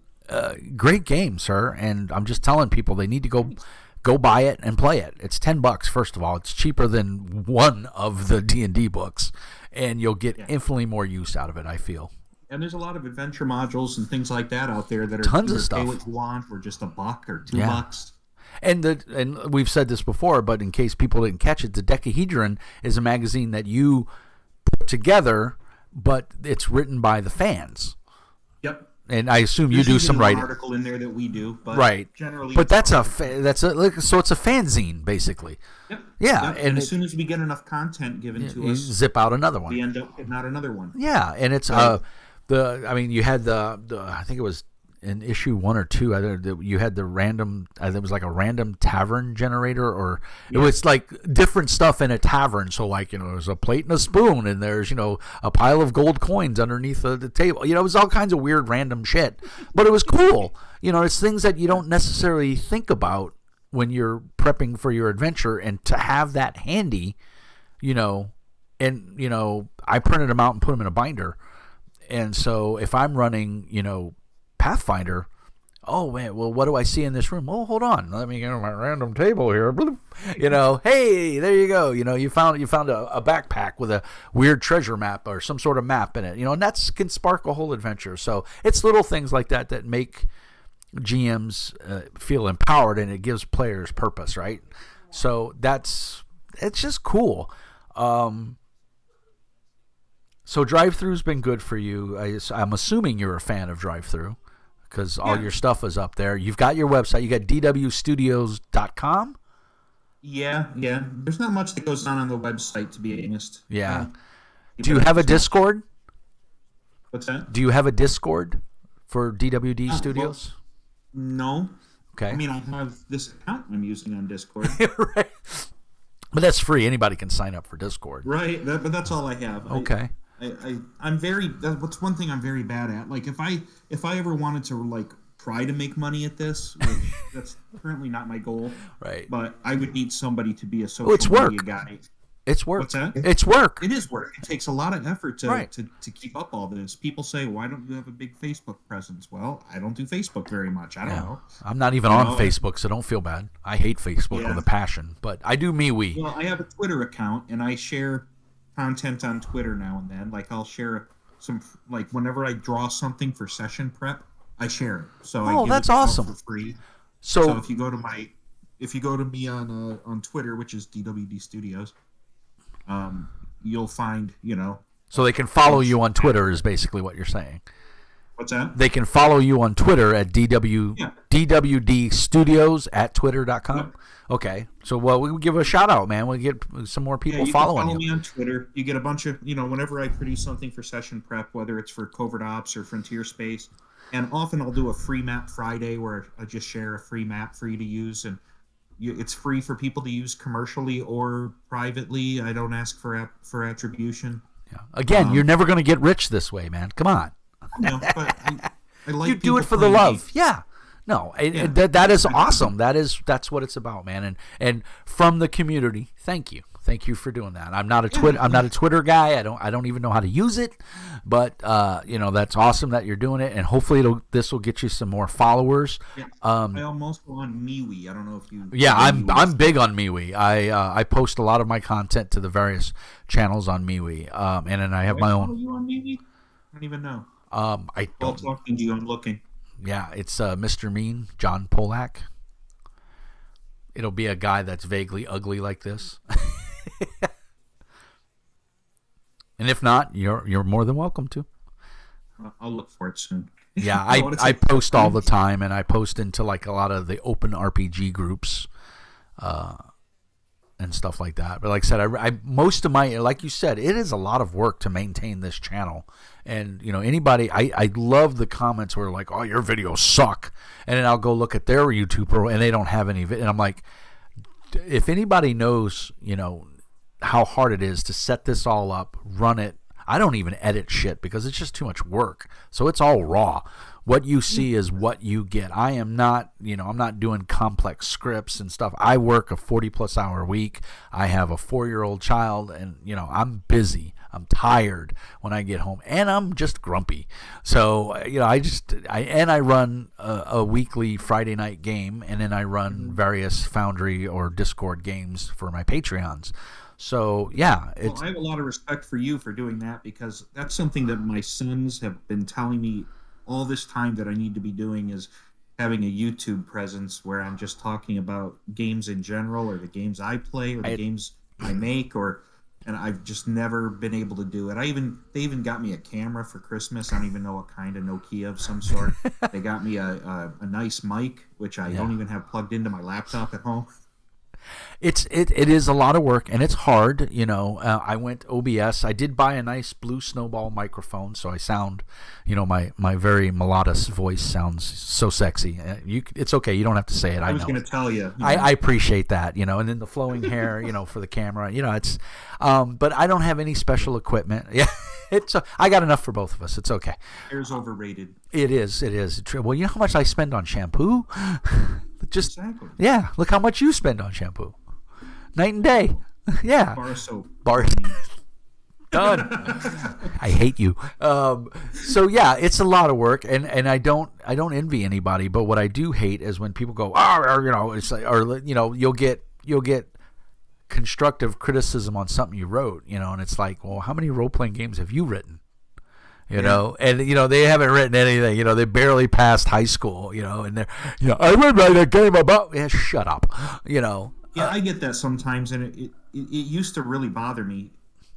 great game, sir. And I'm just telling people they need to go buy it and play it. It's $10. First of all, it's cheaper than one of the D&D books, and you'll get infinitely more use out of it, I feel. And there's a lot of adventure modules and things like that out there that are tons of stuff. Pay what you want, or just $1 or $2. And we've said this before, but in case people didn't catch it, the Decahedron is a magazine that you put together, but it's written by the fans. Yep. And I assume you do some writing. There's an article in there that we do, but right. Generally, but so it's a fanzine basically. Yep. Yeah, yep. And as soon as we get enough content given to us, zip out another one. We end up getting out another one. Yeah, and it's you had the I think it was in issue 1 or 2. You had the random. It was like a random tavern generator, or it was like different stuff in a tavern. So like there's a plate and a spoon, and there's a pile of gold coins underneath the table. It was all kinds of weird random shit, but it was cool. It's things that you don't necessarily think about when you're prepping for your adventure, and to have that handy, and I printed them out and put them in a binder, and so if I'm running, Pathfinder, oh man, well, what do I see in this room? Oh, hold on, let me get on my random table here. Hey, there you go. You found a backpack with a weird treasure map or some sort of map in it. And that can spark a whole adventure. So it's little things like that make GMs feel empowered, and it gives players purpose, right? So it's just cool. So drive-through's been good for you. I'm assuming you're a fan of drive-through, because all your stuff is up there. You've got your website. You got dwstudios.com. Yeah. There's not much that goes on the website, to be honest. Yeah. Do you have a Discord? What's that? Do you have a Discord for DWD Studios? Well, no. Okay. I mean, I have this account I'm using on Discord. Right. But that's free. Anybody can sign up for Discord. Right. But that's all I have. Okay. I'm very. What's one thing I'm very bad at? Like if I ever wanted to try to make money at this, which that's currently not my goal. Right. But I would need somebody to be a social media guy. It's work. What's that? It's work. It is work. It takes a lot of effort to keep up all this. People say, "Why don't you have a big Facebook presence?" Well, I don't do Facebook very much. I don't know. I'm not even on Facebook, so don't feel bad. I hate Facebook with a passion, but I do MeWe. Well, I have a Twitter account, and I share content on Twitter now and then. Like I'll share some, whenever I draw something for session prep, I share it. So I give that's it awesome for free. So if you go to me on Twitter, which is DWD Studios, you'll find So they can follow you on Twitter is basically what you're saying. What's that? They can follow you on Twitter at DWD Studios at twitter.com. Yep. Okay. So, well, we give a shout out, man. We'll get some more people following follow you. Me on Twitter. You get a bunch of, whenever I produce something for session prep, whether it's for Covert Ops or Frontier Space, and often I'll do a free map Friday where I just share a free map for you to use, and it's free for people to use commercially or privately. I don't ask for attribution. Yeah. Again, you're never going to get rich this way, man. Come on. No, but I like you do it for the love. Yeah. No, that is awesome. That's what it's about, man. And from the community, thank you for doing that. I'm not a Twitter guy. I don't even know how to use it, but that's awesome that you're doing it, and hopefully this will get you some more followers. Yeah. I'm also on MeWe. I don't know if you. Yeah, I'm big on MeWe. I post a lot of my content to the various channels on MeWe, and then I have my own. Are you on MeWe? I don't even know. I don't. While talking to you, I'm looking. Yeah, it's Mr. Mean, John Polak. It'll be a guy that's vaguely ugly like this. And if not, you're more than welcome to. I'll look for it soon. Yeah, I post all the time, and I post into like a lot of the open RPG groups and stuff like that. But like I said, I most of my, like you said, it is a lot of work to maintain this channel. And anybody, I love the comments where like, oh, your videos suck, and then I'll go look at their YouTuber and they don't have any, and I'm like, if anybody knows, how hard it is to set this all up, run it. I don't even edit shit because it's just too much work. So it's all raw. What you see is what you get. I am not, I'm not doing complex scripts and stuff. I work a 40-plus hour week. I have a 4-year-old child, and, I'm busy. I'm tired when I get home, and I'm just grumpy. So, I run a weekly Friday night game, and then I run various Foundry or Discord games for my Patreons. So, yeah. I have a lot of respect for you for doing that, because that's something that my sons have been telling me all this time that I need to be doing, is having a YouTube presence where I'm just talking about games in general, or the games I play, or the games I make, and I've just never been able to do it. They even got me a camera for Christmas. I don't even know what kind, of Nokia of some sort. They got me a nice mic, which I don't even have plugged into my laptop at home. It is a lot of work, and it's hard. I went OBS. I did buy a nice blue Snowball microphone, so I sound, my very melodious voice sounds so sexy. It's okay. You don't have to say it. I was going to tell you. I appreciate that, and then the flowing hair, for the camera, it's, but I don't have any special equipment. Yeah. I got enough for both of us. It's okay. Hair's overrated. It is. Well, you know how much I spend on shampoo? Exactly. Yeah, look how much you spend on shampoo. Night and day. Yeah. Bar soap. Done. I hate you. So yeah, it's a lot of work, and I don't envy anybody. But what I do hate is when people go, it's like, or you'll get constructive criticism on something you wrote, and it's like, well, how many role playing games have you written? And they haven't written anything. They barely passed high school. And they're, I would write a game about. Yeah, shut up. Yeah, I get that sometimes, and it used to really bother me.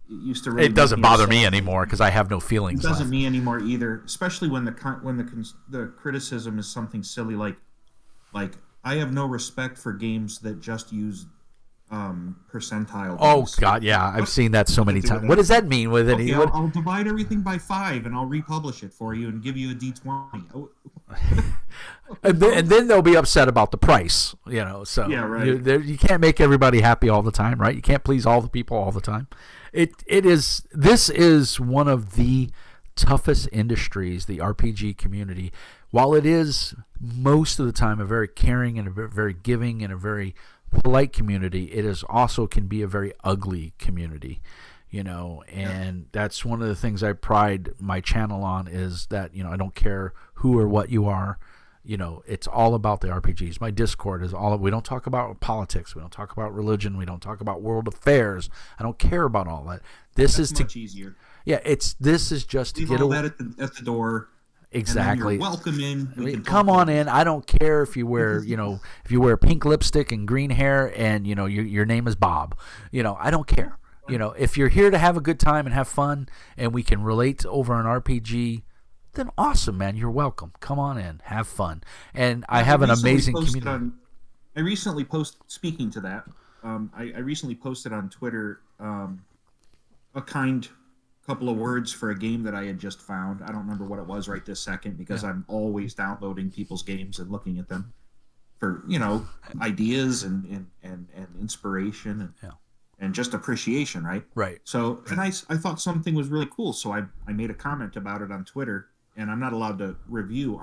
It doesn't bother me anymore because I have no feelings. It doesn't me anymore either, especially when the criticism is something silly like I have no respect for games that just use percentile. Oh God, yeah, I've seen that so many times. What does that mean with it? I'll divide everything by 5 and I'll republish it for you and give you a D20. and then they'll be upset about the price, So yeah, right. You can't make everybody happy all the time, right? You can't please all the people all the time. This is one of the toughest industries, the RPG community. While it is most of the time a very caring and a very giving and a very polite community, it is also can be a very ugly community, and that's one of the things I pride my channel on, is that I don't care who or what you are, it's all about the RPGs. My Discord is we don't talk about politics, we don't talk about religion, we don't talk about world affairs. I don't care about all that. That's much easier. Yeah, this is just leave to get all that at the door. Exactly. You're welcome in. Come on in. I don't care if you wear, if you wear pink lipstick and green hair and your name is Bob. I don't care. if you're here to have a good time and have fun, and we can relate over an RPG, then awesome, man. You're welcome. Come on in, have fun. And I have an amazing community. I recently posted. Speaking to that, I recently posted on Twitter a kind couple of words for a game that I had just found. I don't remember what it was right this second because I'm always downloading people's games and looking at them for ideas and inspiration and just appreciation, right? Right. So, and I thought something was really cool, so I made a comment about it on Twitter, and I'm not allowed to review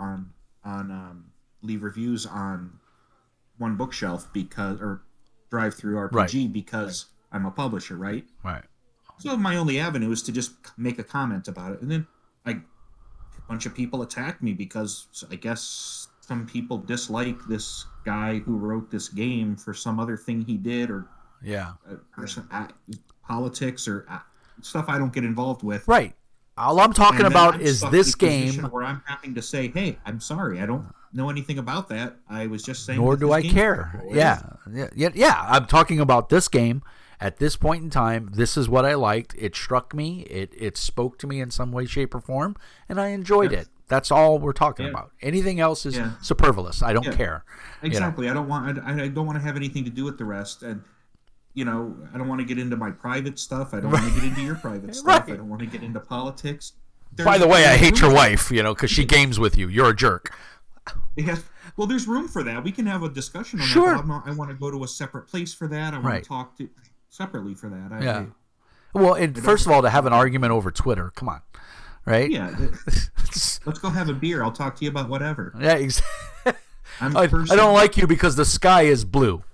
leave reviews on One Bookshelf or Drive Through RPG because I'm a publisher, right? Right. So my only avenue is to just make a comment about it, and then a bunch of people attacked me because I guess some people dislike this guy who wrote this game for some other thing he did, or politics or stuff I don't get involved with. Right. All I'm talking about is this game where I'm having to say, "Hey, I'm sorry, I don't know anything about that. I was just saying." Nor do I care. Yeah. I'm talking about this game. At this point in time, this is what I liked. It struck me. It spoke to me in some way, shape, or form, and I enjoyed it. That's all we're talking about. Anything else is superfluous. I don't care. Exactly. I don't want to have anything to do with the rest. And I don't want to get into my private stuff. I don't want to get into your private stuff. I don't want to get into politics. By the way, I hate your wife, because she games with you. You're a jerk. Yes. Well, there's room for that. We can have a discussion on that. I want to go to a separate place for that. I want to talk to separately for that. Well, and first of all, to have an argument over Twitter, come on, right? Yeah. Let's go have a beer. I'll talk to you about whatever. Yeah, exactly. I don't like you because the sky is blue.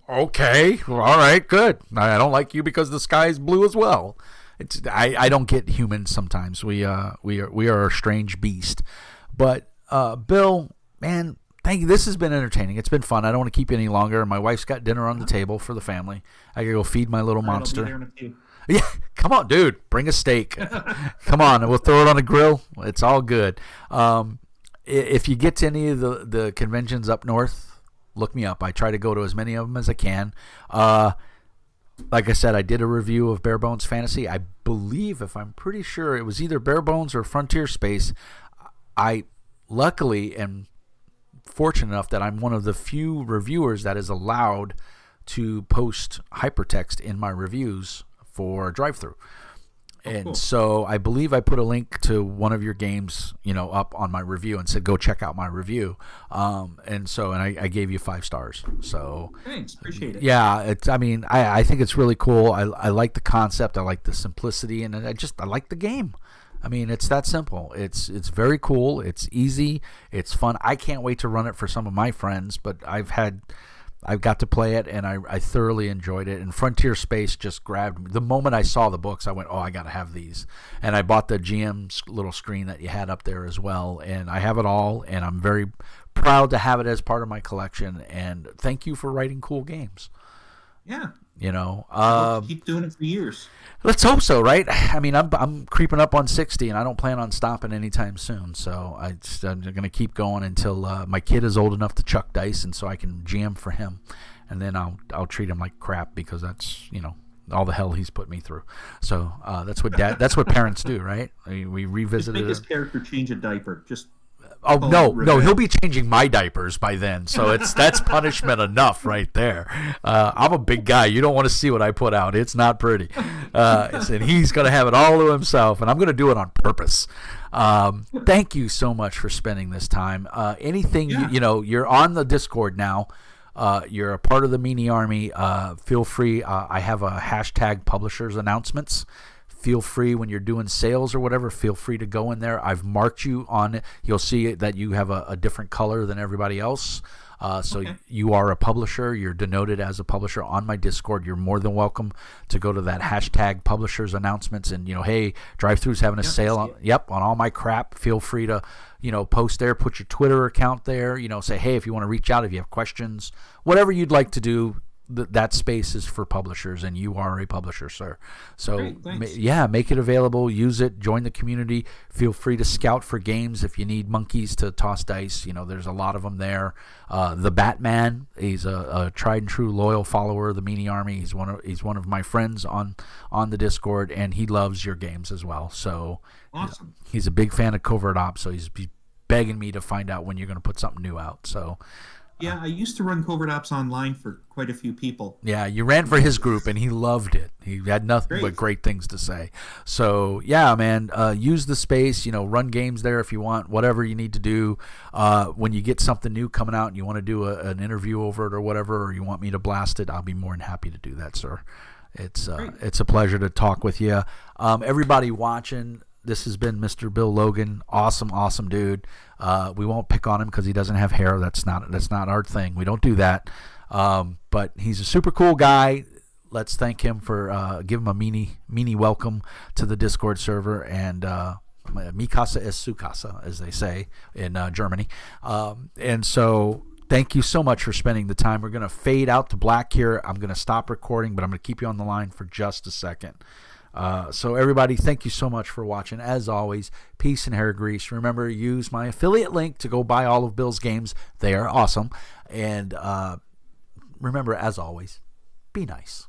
Okay, well, all right, good. I don't like you because the sky is blue as well. I don't get humans sometimes. We are a strange beast. But Bill, man, thank you. This has been entertaining. It's been fun. I don't want to keep you any longer. My wife's got dinner on the table for the family. I gotta go feed my little monster. I'll be there in a few. Yeah, come on, dude. Bring a steak. Come on, we'll throw it on a grill. It's all good. If you get to any of the conventions up north, look me up. I try to go to as many of them as I can. Like I said, I did a review of Bare Bones Fantasy. I believe, if I'm pretty sure, it was either Bare Bones or Frontier Space. I luckily am fortunate enough that I'm one of the few reviewers that is allowed to post hypertext in my reviews for drive-through. And cool. So I believe I put a link to one of your games, up on my review and said, go check out my review. And I gave you 5 stars. So thanks. Appreciate it. Yeah. I think it's really cool. I like the concept. I like the simplicity, and I like the game. It's that simple. It's very cool. It's easy. It's fun. I can't wait to run it for some of my friends, but I've got to play it, and I thoroughly enjoyed it. And Frontier Space just grabbed me. The moment I saw the books, I went, oh, I got to have these. And I bought the GM little screen that you had up there as well. And I have it all, and I'm very proud to have it as part of my collection. And thank you for writing cool games. Yeah. I'll keep doing it for years. Let's hope so, right? I'm creeping up on 60, and I don't plan on stopping anytime soon. So I'm going to keep going until my kid is old enough to chuck dice, and so I can jam for him, and then I'll treat him like crap because that's all the hell he's put me through. So that's what parents do, right? We revisited. Just make his character change a diaper. Just. Oh no, he'll be changing my diapers by then, so that's punishment enough right there. I'm a big guy. You don't want to see what I put out. It's not pretty. And he's going to have it all to himself, and I'm going to do it on purpose. Thank you so much for spending this time. Anything, you're on the Discord now. You're a part of the Meanie Army. Feel free. I have a hashtag publishers announcements. Feel free when you're doing sales or whatever, feel free to go in there. I've marked you on it. You'll see that you have a different color than everybody else. So you are a publisher. You're denoted as a publisher on my Discord. You're more than welcome to go to that hashtag publishers announcements and, hey, Drive-Thru's having a sale on all my crap. Feel free to, post there, put your Twitter account there, say, hey, if you want to reach out, if you have questions, whatever you'd like to do, that space is for publishers, and you are a publisher, sir. So Great, thanks. make it available, use it, join the community. Feel free to scout for games if you need monkeys to toss dice. There's a lot of them there. The Batman, he's a tried and true loyal follower of the Meanie Army. He's one of my friends on the Discord, and he loves your games as well. So awesome. He's a big fan of Covert Ops, so he's begging me to find out when you're going to put something new out. So yeah, I used to run Covert Ops online for quite a few people. yeah, you ran for his group, and he loved it. He had nothing but great things to say. So yeah, man, use the space. Run games there if you want. Whatever you need to do. When you get something new coming out and you want to do an interview over it or whatever, or you want me to blast it, I'll be more than happy to do that, sir. It's a pleasure to talk with you. Everybody watching. This has been Mr. Bill Logan. Awesome dude. We won't pick on him because he doesn't have hair. That's not our thing. We don't do that. But he's a super cool guy. Let's thank him for give him a meanie welcome to the Discord server, and mi casa es su casa, as they say in Germany. And so thank you so much for spending the time. We're going to fade out to black here. I'm going to stop recording, but I'm going to keep you on the line for just a second. So everybody, thank you so much for watching. As always, peace and hair grease. Remember, use my affiliate link to go buy all of Bill's games. They are awesome. And remember, as always, be nice.